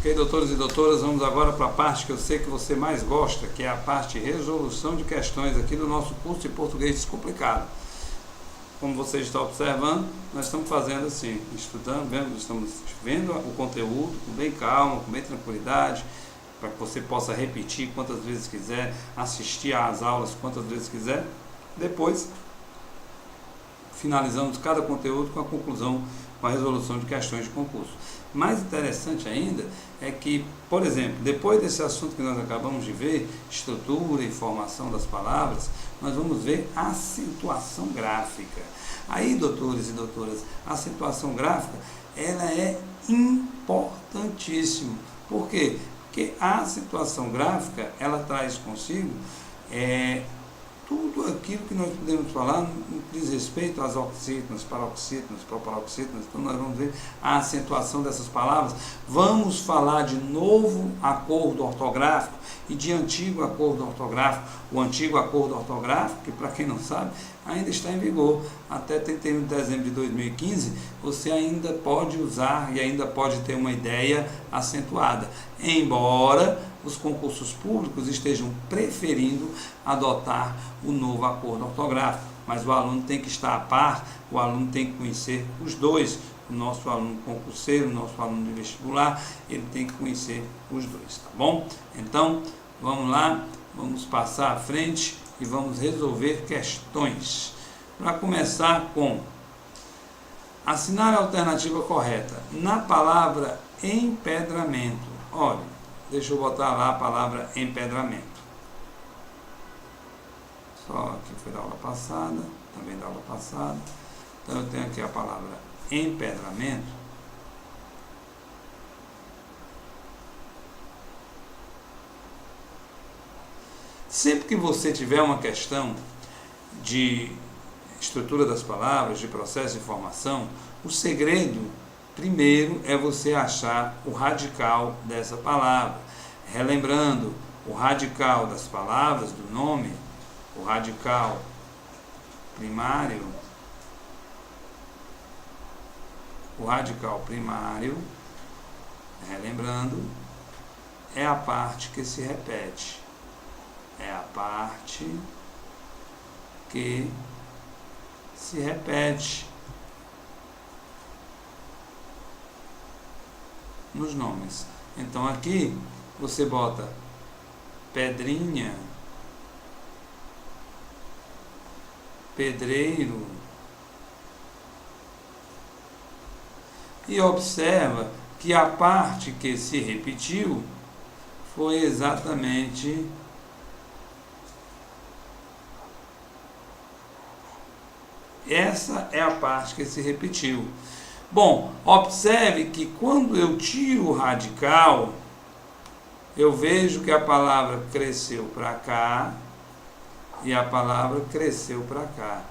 Ok, doutores e doutoras, vamos agora para a parte que eu sei que você mais gosta, que é a parte de resolução de questões aqui do nosso curso de português descomplicado. Como você está observando, nós estamos fazendo assim, estudando, estamos vendo o conteúdo com bem calma, com bem tranquilidade, para que você possa repetir quantas vezes quiser, assistir às aulas quantas vezes quiser. Depois, finalizamos cada conteúdo com a conclusão, com a resolução de questões de concurso. Mais interessante ainda é que, por exemplo, depois desse assunto que nós acabamos de ver, estrutura e formação das palavras, nós vamos ver acentuação gráfica. Aí, doutores e doutoras, a acentuação gráfica, ela é importantíssima. Por quê? Porque a acentuação gráfica, ela traz consigo tudo aquilo que nós podemos falar no que diz respeito às oxítonas, paroxítonas, proparoxítonas. Então nós vamos ver a acentuação dessas palavras. Vamos falar de novo acordo ortográfico e de antigo acordo ortográfico. O antigo acordo ortográfico, que para quem não sabe, ainda está em vigor. Até 31 de dezembro de 2015, você ainda pode usar e ainda pode ter uma ideia acentuada. Embora os concursos públicos estejam preferindo adotar o novo acordo ortográfico, mas o aluno tem que estar a par, o aluno tem que conhecer os dois, o nosso aluno concurseiro, o nosso aluno de vestibular, ele tem que conhecer os dois, tá bom? Então, vamos lá, vamos passar à frente e vamos resolver questões. Para começar com assinar a alternativa correta na palavra empedramento. Olha, deixa eu botar lá a palavra empedramento. Só que foi da aula passada, também da aula passada. Então eu tenho aqui a palavra empedramento. Sempre que você tiver uma questão de estrutura das palavras, de processo de formação, o segredo primeiro é você achar o radical dessa palavra. Relembrando, o radical das palavras, do nome, o radical primário, relembrando, é a parte que se repete. É a parte que se repete nos nomes. Então aqui você bota pedrinha, pedreiro, e observa que a parte que se repetiu foi exatamente essa, é a parte que se repetiu. Bom, observe que quando eu tiro o radical, eu vejo que a palavra cresceu para cá e a palavra cresceu para cá.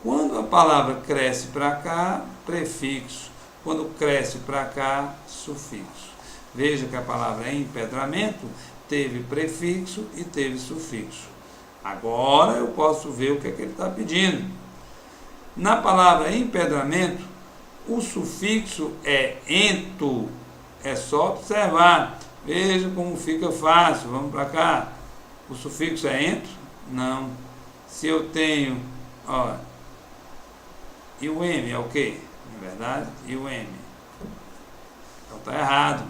Quando a palavra cresce para cá, prefixo. Quando cresce para cá, sufixo. Veja que a palavra empedramento teve prefixo e teve sufixo. Agora eu posso ver o que é que ele está pedindo. Na palavra empedramento, o sufixo é ento. É só observar. Veja como fica fácil. Vamos para cá. O sufixo é ento? Não. Se eu tenho, ó, e o M é o quê? Na verdade, e o M. Então está errado.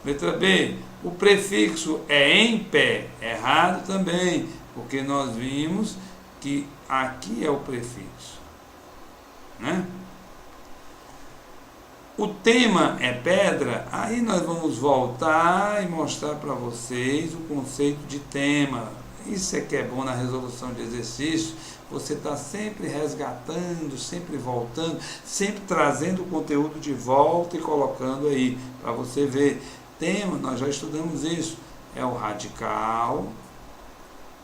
Letra B. O prefixo é em pé. Errado também, porque nós vimos que aqui é o prefixo, né? O tema é pedra. Aí nós vamos voltar e mostrar para vocês o conceito de tema. Isso é que é bom na resolução de exercício. Você está sempre resgatando, sempre voltando, sempre trazendo o conteúdo de volta e colocando aí, para você ver. Tema, nós já estudamos isso, é o radical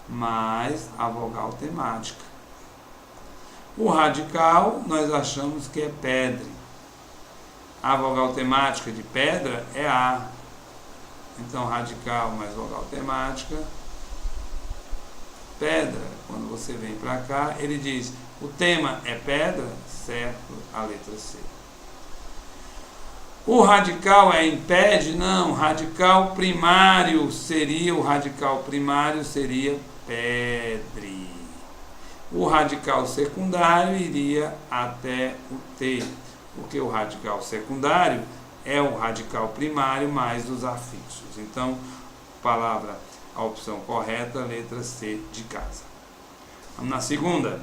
mais a vogal temática. O radical nós achamos que é pedra. A vogal temática de pedra é A. Então, radical mais vogal temática, pedra. Quando você vem para cá, ele diz, o tema é pedra, certo? A letra C. O radical impede? Não, o radical primário seria pedre. O radical secundário iria até o T, porque o radical secundário é o radical primário mais os afixos. Então, a opção correta, letra C de casa. Vamos na segunda.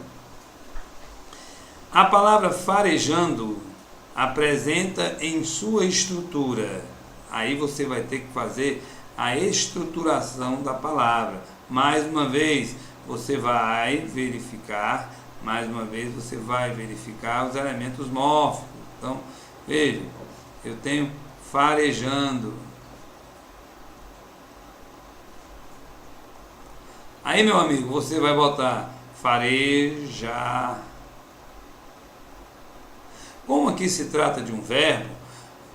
A palavra farejando apresenta em sua estrutura. Aí você vai ter que fazer a estruturação da palavra. Mais uma vez, você vai verificar os elementos mórficos. Então, veja, eu tenho farejando. Aí, meu amigo, você vai botar farejar. Como aqui se trata de um verbo,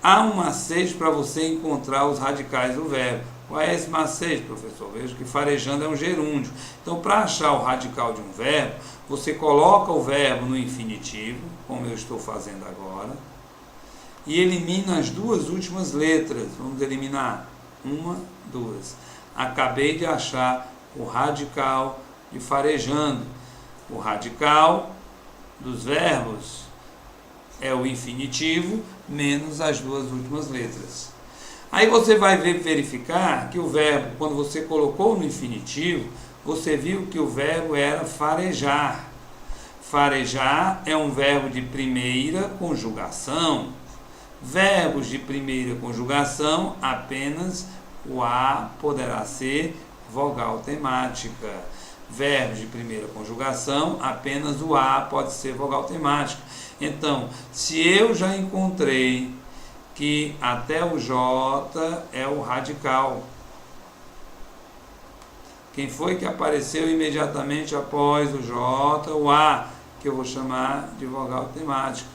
há um macete para você encontrar os radicais do verbo. Qual é esse macete, professor? Veja que farejando é um gerúndio. Então, para achar o radical de um verbo, você coloca o verbo no infinitivo, como eu estou fazendo agora, e elimina as duas últimas letras. Vamos eliminar. 1, 2. Acabei de achar o radical de farejando. O radical dos verbos é o infinitivo menos as duas últimas letras. Aí você vai verificar que o verbo, quando você colocou no infinitivo, você viu que o verbo era farejar. Farejar é um verbo de primeira conjugação. Verbos de primeira conjugação, apenas o A poderá ser vogal temática. Verbos de primeira conjugação, apenas o A pode ser vogal temática. Então, se eu já encontrei que até o J é o radical, quem foi que apareceu imediatamente após o J? O A, que eu vou chamar de vogal temática.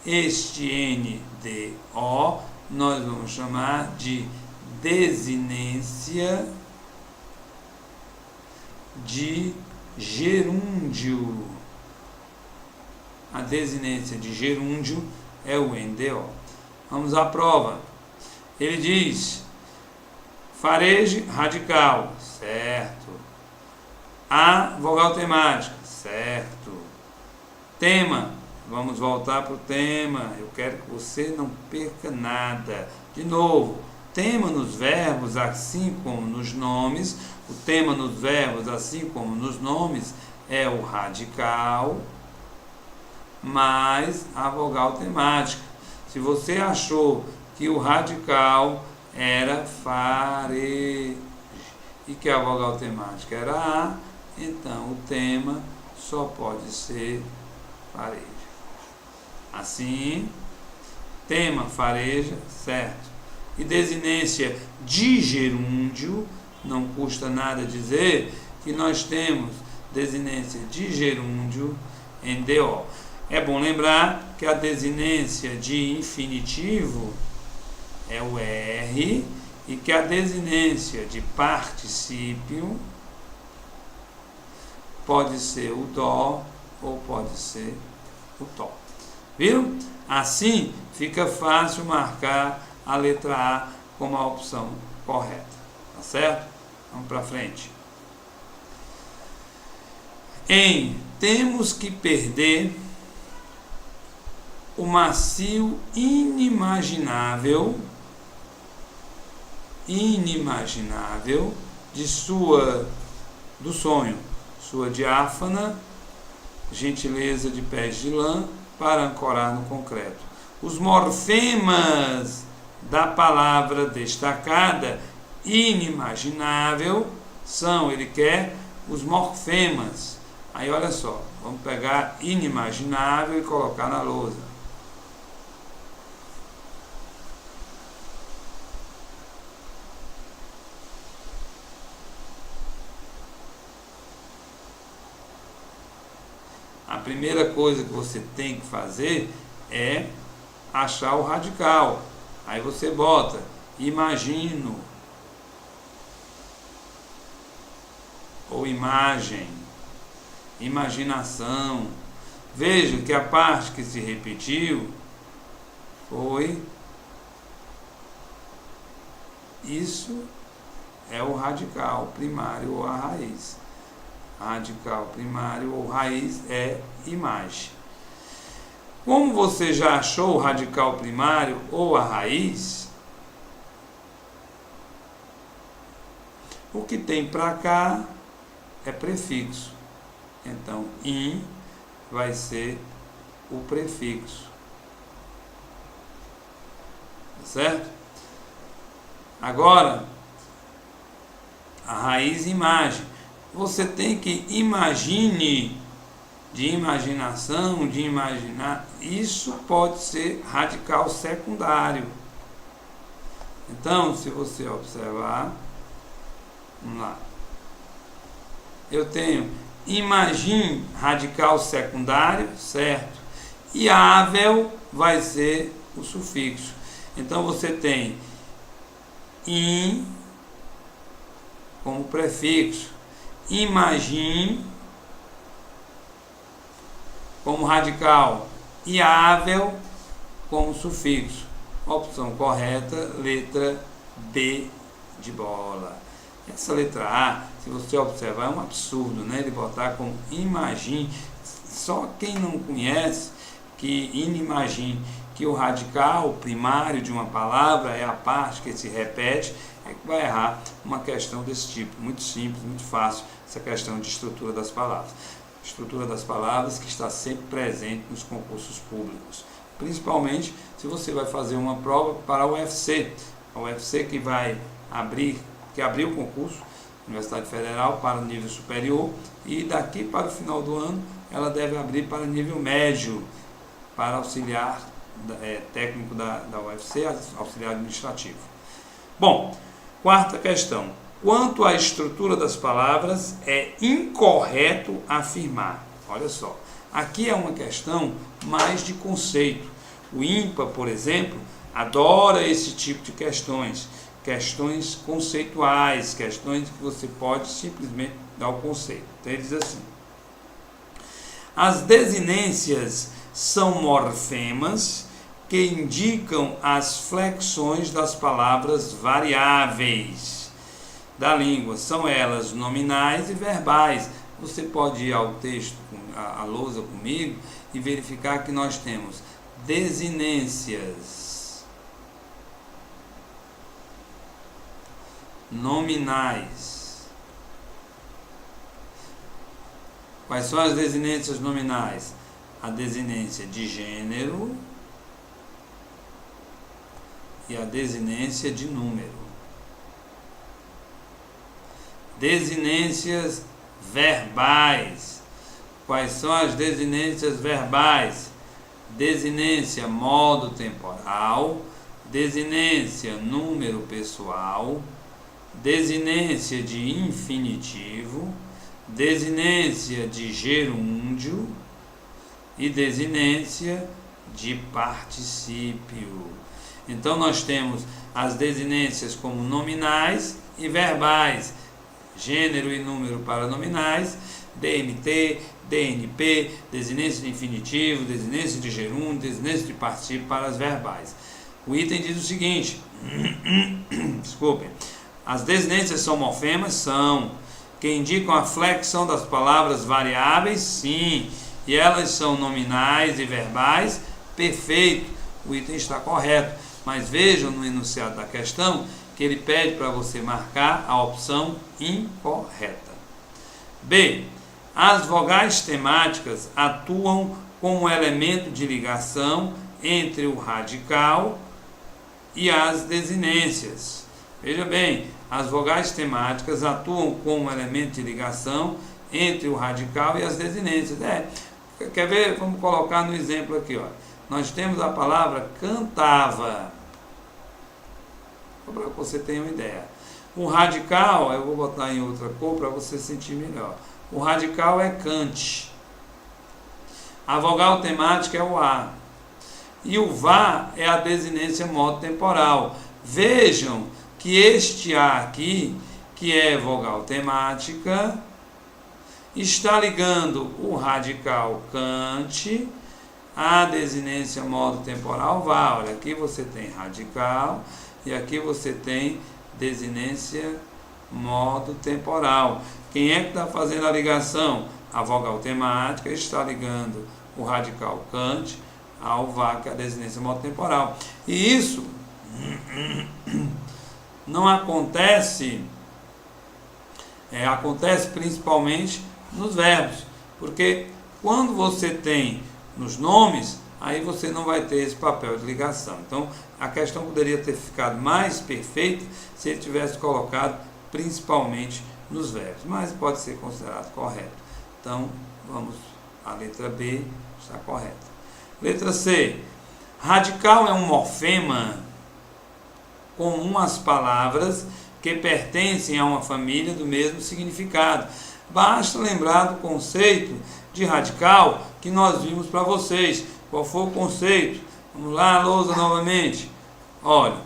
Este N, D, O, nós vamos chamar de desinência de gerúndio. A desinência de gerúndio é o NDO. Vamos à prova. Ele diz: fareje radical, certo. A vogal temática, certo. Tema, vamos voltar para o tema. Eu quero que você não perca nada. De novo, tema nos verbos, assim como nos nomes. O tema nos verbos, assim como nos nomes, é o radical mais a vogal temática. Se você achou que o radical era fareje e que a vogal temática era A, então o tema só pode ser fareja. Assim, tema fareja, certo. E desinência de gerúndio, não custa nada dizer que nós temos desinência de gerúndio em DO. É bom lembrar que a desinência de infinitivo é o R e que a desinência de particípio pode ser o Dó ou pode ser o Tó. Viram? Assim fica fácil marcar a letra A como a opção correta. Tá certo? Vamos para frente. Temos que perder o macio inimaginável do sonho, sua diáfana gentileza de pés de lã para ancorar no concreto. Os morfemas da palavra destacada inimaginável são, ele quer os morfemas. Aí olha só, vamos pegar inimaginável e colocar na lousa. A primeira coisa que você tem que fazer é achar o radical. Aí você bota imagino ou imagem, imaginação. Veja que a parte que se repetiu foi Isso é o radical primário ou a raiz. Radical primário ou raiz é imagem. Como você já achou o radical primário ou a raiz, o que tem para cá é prefixo. Então, in vai ser o prefixo. Certo? Agora, a raiz imagem. Você tem que imagine, de imaginação, de imaginar. Isso pode ser radical secundário. Então, se você observar, vamos lá. Eu tenho imagine radical secundário, certo? E ável vai ser o sufixo. Então você tem in como prefixo, imagine como radical e ável como sufixo. Opção correta, letra B de bola. Essa letra A, se você observar, é um absurdo, né? Ele botar como imagine. Só quem não conhece que inimagine, que o radical primário de uma palavra é a parte que se repete, é que vai errar uma questão desse tipo. Muito simples, muito fácil, essa questão de estrutura das palavras. Estrutura das palavras que está sempre presente nos concursos públicos. Principalmente se você vai fazer uma prova para o UFC. A UFC que vai abrir, que abriu o concurso, Universidade Federal, para o nível superior, e daqui para o final do ano ela deve abrir para o nível médio, para auxiliar técnico da UFC, auxiliar administrativo. Bom, quarta questão. Quanto à estrutura das palavras, é incorreto afirmar. Olha só, aqui é uma questão mais de conceito. O INPA, por exemplo, adora esse tipo de questões. Questões conceituais, questões que você pode simplesmente dar o conceito. Então ele diz assim: as desinências são morfemas que indicam as flexões das palavras variáveis da língua. São elas nominais e verbais. Você pode ir ao texto, à lousa comigo, e verificar que nós temos desinências nominais. Quais são as desinências nominais? A desinência de gênero e a desinência de número. Desinências verbais. Quais são as desinências verbais? Desinência modo temporal, desinência número pessoal, desinência de infinitivo, desinência de gerúndio e desinência de particípio. Então nós temos as desinências como nominais e verbais, gênero e número para nominais, DMT, DNP, desinência de infinitivo, desinência de gerúndio, desinência de particípio para as verbais. O item diz o seguinte, desculpem, as desinências são morfemas? São. Que indicam a flexão das palavras variáveis? Sim. E elas são nominais e verbais? Perfeito. O item está correto. Mas vejam no enunciado da questão que ele pede para você marcar a opção incorreta. B. As vogais temáticas atuam como elemento de ligação entre o radical e as desinências. Veja bem, as vogais temáticas atuam como elemento de ligação entre o radical e as desinências. Quer ver? Vamos colocar no exemplo aqui, ó. Nós temos a palavra cantava. Para que você tenha uma ideia. O radical, eu vou botar em outra cor para você sentir melhor. O radical é cante. A vogal temática é o A. E o vá é a desinência modo temporal. Vejam que este A aqui, que é vogal temática, está ligando o radical cante à desinência modo temporal vá. Olha, aqui você tem radical e aqui você tem desinência modo temporal. Quem é que está fazendo a ligação? A vogal temática está ligando o radical Kant ao VAR, que é a desinência modo temporal. E isso não acontece, acontece principalmente nos verbos, porque quando você tem nos nomes, aí você não vai ter esse papel de ligação. Então, a questão poderia ter ficado mais perfeita se ele tivesse colocado principalmente nos verbos, mas pode ser considerado correto. Então, vamos à letra B, está correta. Letra C. Radical é um morfema comum às palavras que pertencem a uma família do mesmo significado. Basta lembrar do conceito de radical que nós vimos para vocês. Qual foi o conceito? Vamos lá, lousa, novamente. Olha,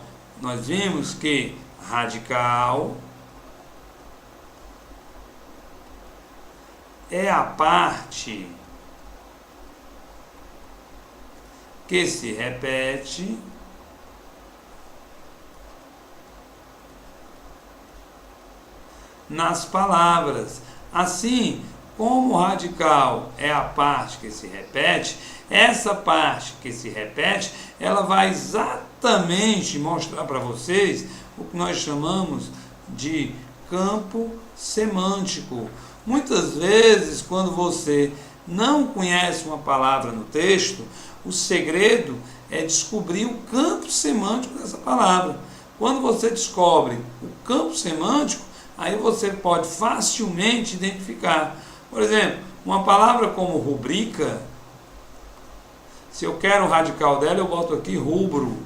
nós vimos que radical é a parte que se repete nas palavras. Assim, como o radical é a parte que se repete, essa parte que se repete, ela vai exatamente mostrar para vocês o que nós chamamos de campo semântico. Muitas vezes, quando você não conhece uma palavra no texto, o segredo é descobrir o campo semântico dessa palavra. Quando você descobre o campo semântico, aí você pode facilmente identificar. Por exemplo, uma palavra como rubrica, se eu quero o radical dela, eu boto aqui rubro.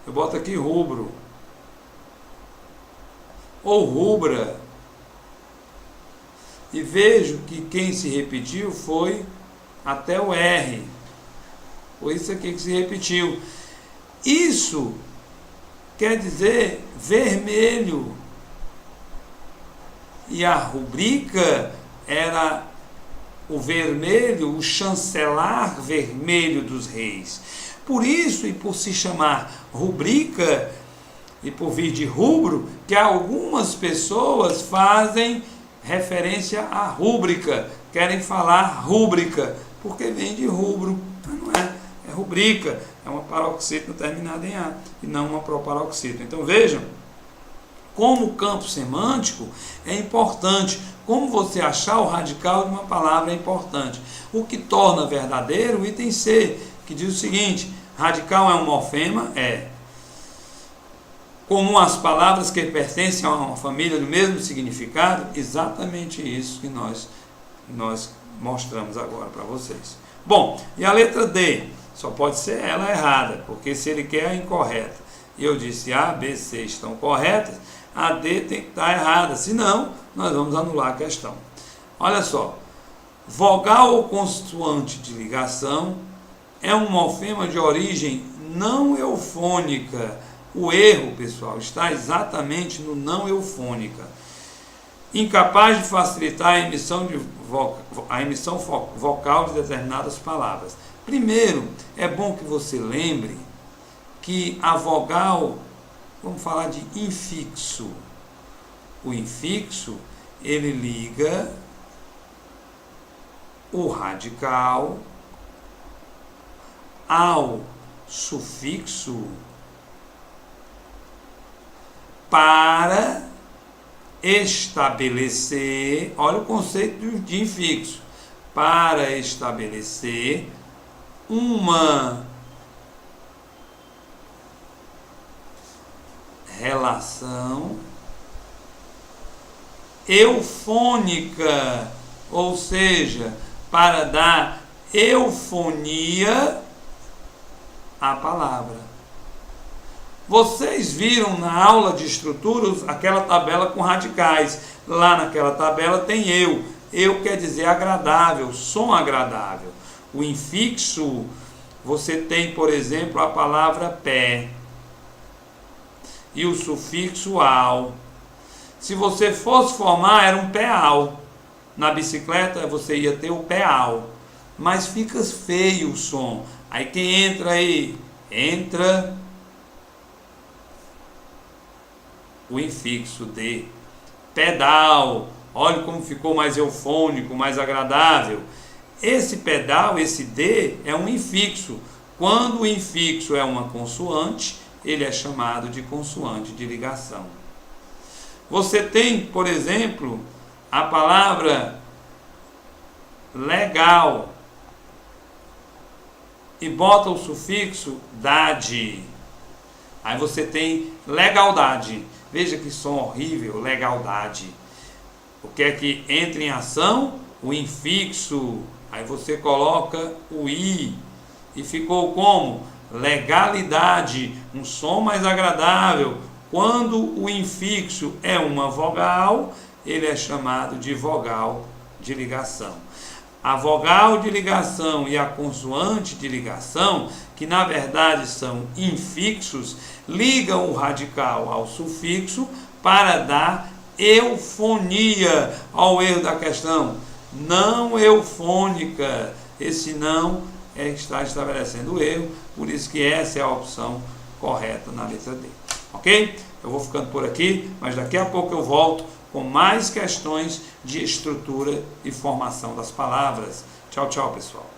Eu boto aqui rubro. Ou rubra. E vejo que quem se repetiu foi até o R. Foi isso aqui que se repetiu. Isso quer dizer vermelho. E a rubrica era o vermelho, o chancelar vermelho dos reis. Por isso, e por se chamar rubrica, e por vir de rubro, que algumas pessoas fazem referência à rúbrica, querem falar rúbrica, porque vem de rubro, mas não é, é rubrica, é uma paroxítona terminada em A, e não uma proparoxítona. Então vejam, como o campo semântico é importante, como você achar o radical de uma palavra é importante. O que torna verdadeiro o item C, que diz o seguinte: radical é um morfema, comum às palavras que pertencem a uma família do mesmo significado, exatamente isso que nós mostramos agora para vocês. Bom, e a letra D? Só pode ser ela errada, porque se ele quer a incorreta, e eu disse A, B, C estão corretas, a D tem que estar errada, senão nós vamos anular a questão. Olha só, vogal ou consoante de ligação é um morfema de origem não eufônica. O erro, pessoal, está exatamente no não eufônica. Incapaz de facilitar a emissão vocal de determinadas palavras. Primeiro, é bom que você lembre que a vogal, vamos falar de infixo. O infixo, ele liga o radical ao sufixo para estabelecer, olha o conceito de infixo, para estabelecer uma relação eufônica, ou seja, para dar eufonia à palavra. Vocês viram na aula de estruturas aquela tabela com radicais. Lá naquela tabela tem eu. Eu quer dizer agradável, som agradável. O infixo, você tem, por exemplo, a palavra pé. E o sufixo ao. Se você fosse formar, era um peal. Na bicicleta, você ia ter o peal. mas fica feio o som. Aí quem entra aí? Entra o infixo D. Pedal. Olha como ficou mais eufônico, mais agradável. Esse pedal, esse D, é um infixo. Quando o infixo é uma consoante, ele é chamado de consoante de ligação. Você tem, por exemplo, a palavra legal e bota o sufixo dade. Aí você tem legalidade. Veja que som horrível, legalidade. O que é que entra em ação? O infixo. Aí você coloca o i e ficou como? Legalidade, um som mais agradável. Quando o infixo é uma vogal, ele é chamado de vogal de ligação. A vogal de ligação e a consoante de ligação, que na verdade são infixos, ligam o radical ao sufixo para dar eufonia. Ao erro da questão, não eufônica. Esse não está estabelecendo o erro, por isso que essa é a opção correta na letra D. Ok? Eu vou ficando por aqui, mas daqui a pouco eu volto com mais questões de estrutura e formação das palavras. Tchau, tchau, pessoal.